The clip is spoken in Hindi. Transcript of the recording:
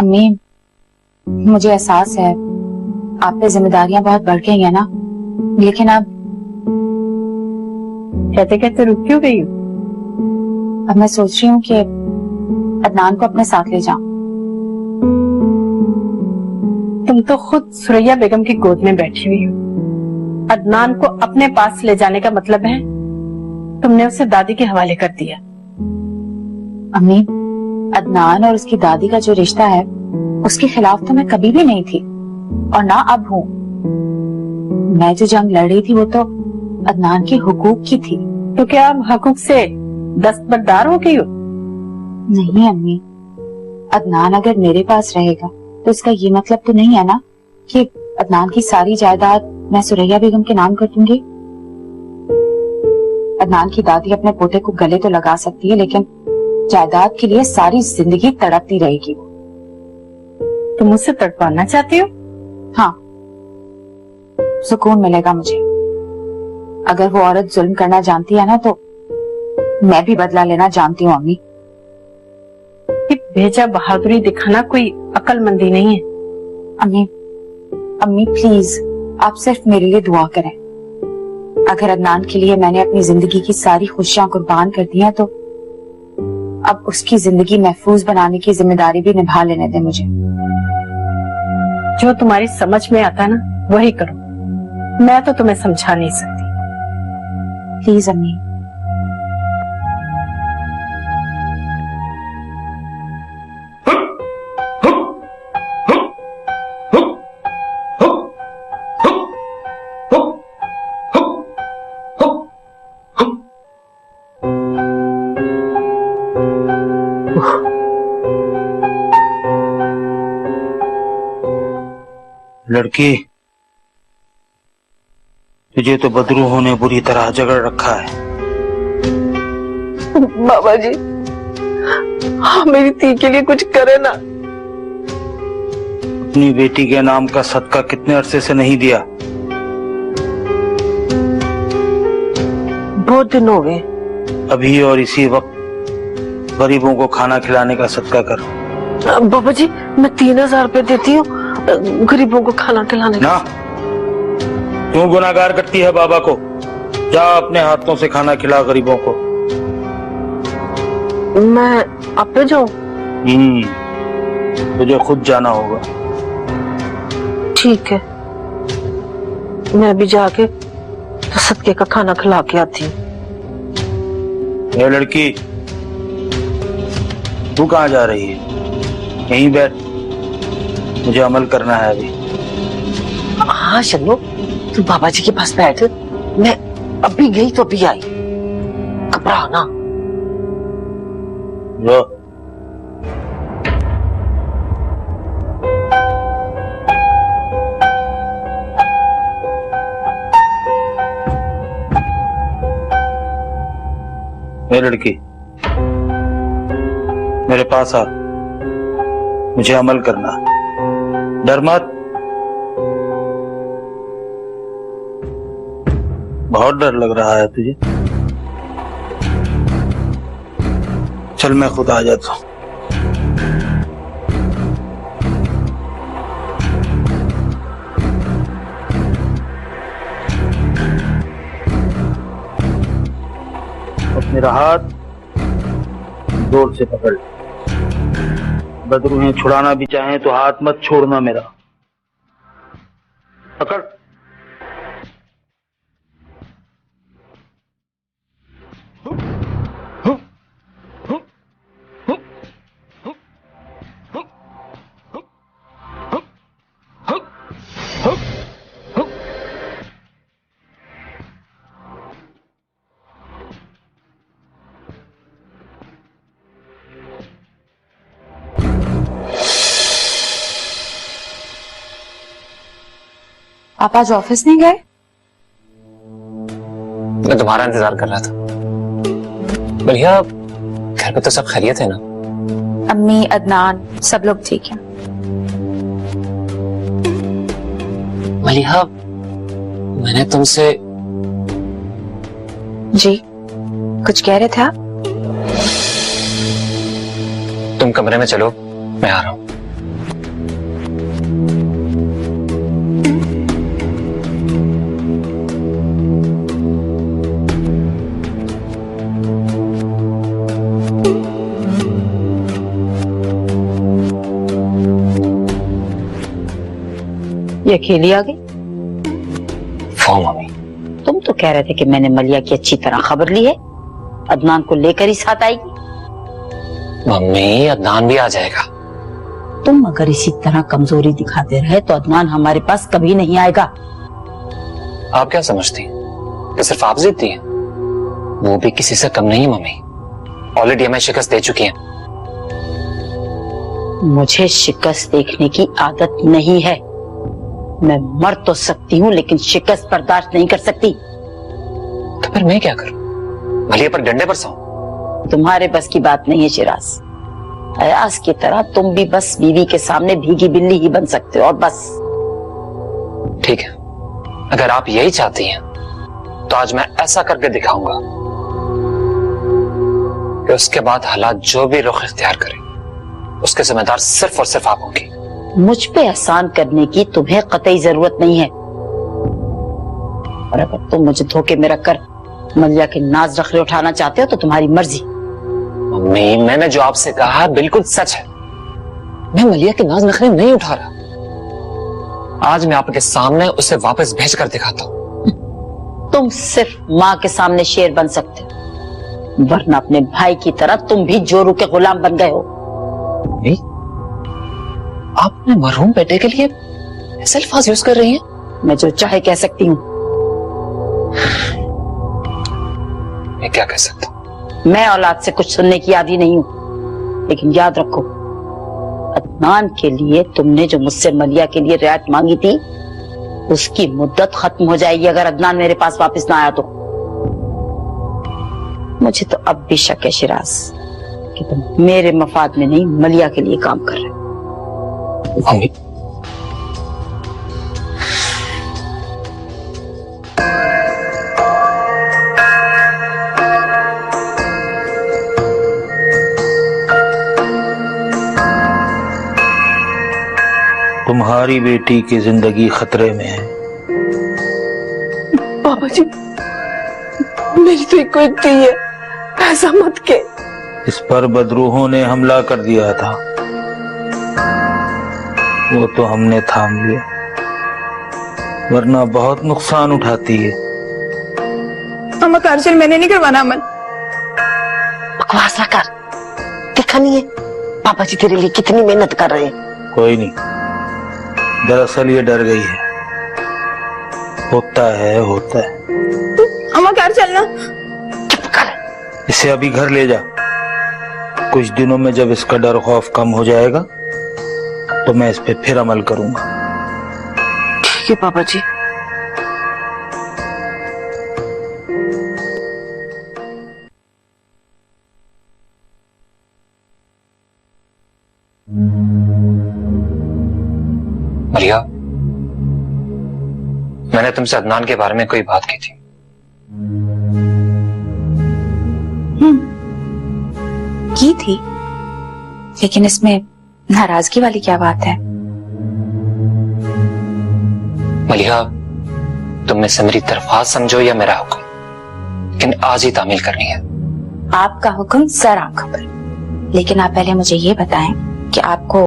अम्मी, मुझे एहसास है आप पे जिम्मेदारियां बहुत बढ़ गई है ना, लेकिन अब कहते कहते रुक क्यों गई? अब मैं सोच रही हूँ कि अदनान को अपने साथ ले जाऊं। तुम तो खुद सुरैया बेगम की गोद में बैठी हुई हो। अदनान को अपने पास ले जाने का मतलब है तुमने उसे दादी के हवाले कर दिया। अम्मी, अदनान और उसकी दादी का जो रिश्ता है उसके खिलाफ तो मैं कभी भी नहीं थी और ना अब हूँ। मैं जो जंग लड़ रही थी वो तो अदनान के हुकूक की थी। तो क्या अब हकूक से दस्तबरदार हो गई हो? नहीं अम्मी, अदनान अगर मेरे पास रहेगा तो इसका ये मतलब तो नहीं है ना कि अदनान की सारी जायदाद मैं सुरैया बेगम के नाम कर दूंगी। अदनान की दादी अपने पोते को गले तो लगा सकती है, लेकिन जायदाद के लिए सारी जिंदगी तड़पती रहेगी। तुम मुझसे तड़पाना चाहती हो? हाँ, सुकून मिलेगा मुझे। अगर वो औरत जुल्म करना जानती है ना तो मैं भी बदला लेना जानती हूँ अम्मी। बेजा बहादुरी दिखाना कोई अक्लमंदी नहीं है। अम्मी प्लीज, आप सिर्फ मेरे लिए दुआ करें। अगर अदनान के लिए मैंने अपनी जिंदगी की सारी खुशियां कुर्बान कर दी हैं तो अब उसकी जिंदगी महफूज बनाने की जिम्मेदारी भी निभा लेने दें मुझे। जो तुम्हारी समझ में आता ना वही करो, मैं तो तुम्हें समझा नहीं सकती। प्लीज अम्मी। लड़की, तुझे तो बदरूहों ने बुरी तरह जगड़ रखा है। बाबा जी, हाँ मेरी धी के लिए कुछ करे ना। अपनी बेटी के नाम का सदका कितने अरसे से नहीं दिया? बहुत दिन हो गए। अभी और इसी वक्त गरीबों को खाना खिलाने का सदका कर। बाबा जी, मैं 3000 रुपए देती हूँ गरीबों को खाना खिलाने ना। क्यों गुनाहगार करती है बाबा को? जा अपने हाथों से खाना खिला गरीबों को। मैं आप पे जाऊं? तुझे खुद जाना होगा। ठीक है, मैं भी जाके सदके का खाना खिला के आती हूँ। ये लड़की, तू कहाँ जा रही है? यहीं बैठ, मुझे अमल करना है अभी। हाँ चलो, तू बाबा जी के पास बैठ, मैं अभी गई तो अभी आई, घबरा ना। जो ये लड़की, मेरे पास आ, मुझे अमल करना। डर मत। बहुत डर लग रहा है तुझे? चल मैं खुद आ जाता हूं। मेरा हाथ जोर से पकड़। बदरूहें छुड़ाना भी चाहें तो हाथ मत छोड़ना मेरा। पकड़। आप आज ऑफिस नहीं गए? मैं तुम्हारा इंतजार कर रहा था। बढ़िया, घर पे तो सब खैरियत है ना? अम्मी, अदनान, सब लोग ठीक हैं। मलिहा, मैंने तुमसे। जी, कुछ कह रहे थे आप? तुम कमरे में चलो, मैं आ रहा हूं। ये अकेली आ गई? वो मम्मी, तुम तो कह रहे थे कि मैंने मलिया की अच्छी तरह खबर ली है, अदनान को लेकर ही साथ आएगी। मम्मी अदनान भी आ जाएगा। तुम अगर इसी तरह कमजोरी दिखाते रहे तो अदनान हमारे पास कभी नहीं आएगा। आप क्या समझती हैं कि सिर्फ आप जीतती हैं? वो भी किसी से कम नहीं है मम्मी। ऑलरेडी हमें शिकस्त दे चुकी हैं। मुझे शिकस्त देखने की आदत नहीं है। मैं मर तो सकती हूँ लेकिन शिकस्त बर्दाश्त नहीं कर सकती। तो फिर मैं क्या करूं? मलिया पर डंडे बरसाऊं? तुम्हारे बस की बात नहीं है शिराज। अयाज की तरह तुम भी बस बीवी के सामने भीगी बिल्ली ही बन सकते हो और बस। ठीक है, अगर आप यही चाहती हैं तो आज मैं ऐसा करके दिखाऊंगा कि उसके बाद हालात जो भी रुख इख्तियार करें उसके जिम्मेदार सिर्फ और सिर्फ आप होंगी। मुझ पे एहसान करने की तुम्हें कतई जरूरत नहीं है। और अगर तुम मुझे धोखे में रखकर मलिया के नाज नखरे उठाना चाहते हो तो तुम्हारी मर्जी। मम्मी, मैंने जो आपसे कहा बिल्कुल सच है। मैं मलिया के नाज नखरे नहीं उठा रहा। आज मैं आपके सामने उसे वापस भेज कर दिखाता हूं। तुम सिर्फ माँ के सामने शेर बन सकते हो, वरना अपने भाई की तरह तुम भी जोरू के गुलाम बन गए हो। मम्मी, आप अपने मरहूम बेटे के लिए ऐसे अल्फाज यूज कर रही हैं? मैं जो चाहे कह सकती हूँ। मैं क्या कह सकता हूँ? मैं औलाद से कुछ सुनने की आदी नहीं हूँ, लेकिन याद रखो अदनान के लिए तुमने जो मुझसे मलिया के लिए रियायत मांगी थी उसकी मुद्दत खत्म हो जाएगी अगर अदनान मेरे पास वापस ना आया तो। मुझे तो अब भी शक है शिराज कि तुम मेरे मफाद में नहीं मलिया के लिए काम कर रहे हो। मम्मी, तुम्हारी बेटी की जिंदगी खतरे में है। पापा जी, मेरी तो एक कोई दी है, ऐसा मत के। इस पर बदरूहों ने हमला कर दिया था, वो तो हमने थाम लिया, वरना बहुत नुकसान उठाती है। अम्मा कार्जल मैंने नहीं करवाना अमन। बकवास ना कर, देखा नहीं है पापा जी तेरे लिए कितनी मेहनत कर रहे हैं। कोई नहीं, दरअसल ये डर गई है। होता है। अम्मा कार चलना। चुप कर। इसे अभी घर ले जा। कुछ दिनों में जब इसका डर खौफ कम हो जाएगा तो मैं इस पे फिर अमल करूंगा। ठीक है पापा जी। मलिया, मैंने तुमसे अदनान के बारे में कोई बात की थी। की थी, लेकिन इसमें नाराजगी वाली क्या बात है? मलिया, तुम इसे मेरी दरख्वास्त समझो या मेरा हुक्म, लेकिन आज ही तामील करनी है। आपका हुक्म सर आंखों पर, लेकिन आप पहले मुझे ये बताएं कि आपको